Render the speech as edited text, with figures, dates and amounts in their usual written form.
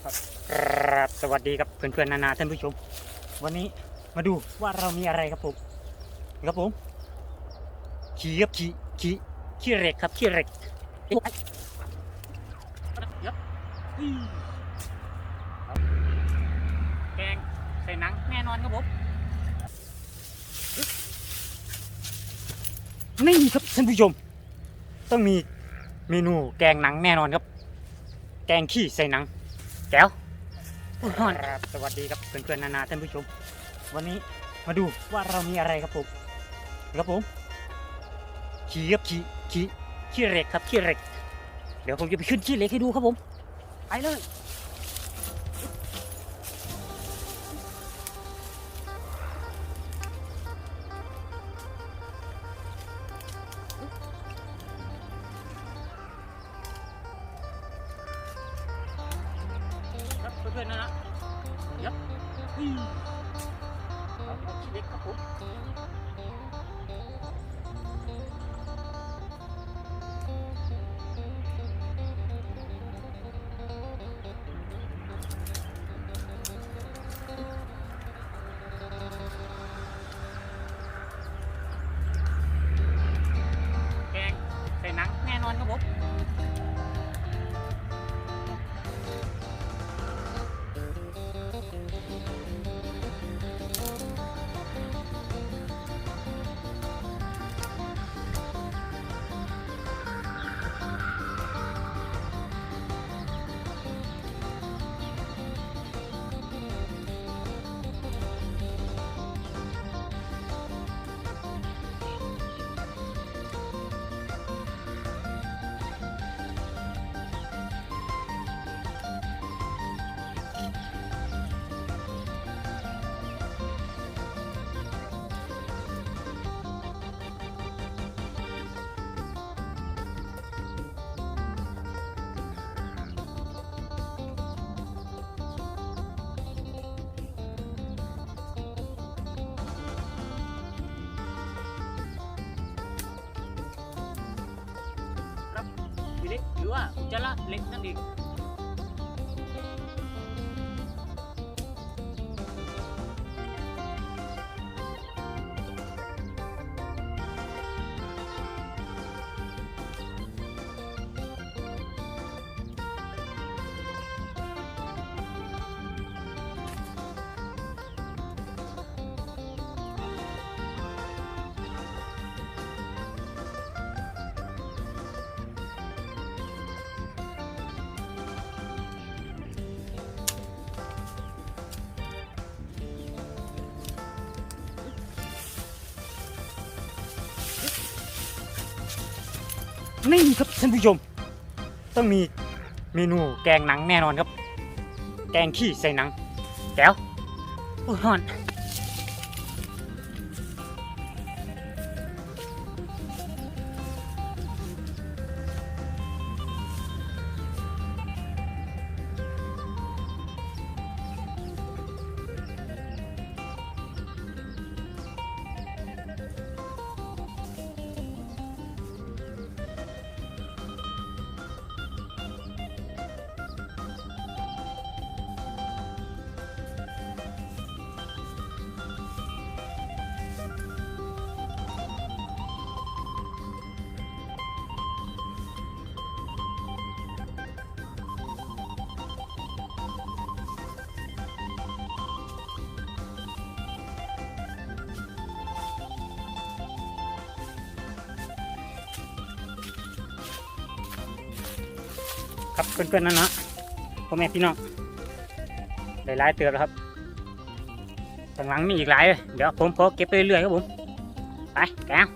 ครับสวัสดีครับเพื่อนๆนานาท่านผู้ชมวันนี้มาดูว่าเรามีอะไรครับผมขี้ครับขี้เหล็กครับขี้เหล็กยับแกงใส่หนังแน่นอนครับผมนี่ครับท่านผู้ชมต้องมีเมนูแกงหนังแน่นอนครับแกงขี้ใส่หนังแก้วครับสวัสดีครับเพื่อนๆนานาท่านผู้ชมวันนี้มาดูว่าเรามีอะไรครับผมขี้ครับขี้เหล็กครับขี้เหล็กเดี๋ยวผมจะไปขึ้นขี้เหล็กให้ดูครับผมไปเลยครับเพื่อนๆนะยับเอาขี้เหล็กครับผมแกงใส่หนังแน่นอนครับผมเล็กหรือว่าอุจจาระเล็กนั่นเองนี่ครับท่านผู้ชมต้องมีเมนูแกงหนังแน่นอนครับแกงขี้ใส่หนังแก้วโอ้ยฮอนครับเพื่อนๆนั่นนะพ่อแม่พี่น้องได้หลายเติบแล้วครับข้างหลังมีอีกหลายเลยเดี๋ยวผมขอเก็บไปเรื่อยๆครับผมไปแกง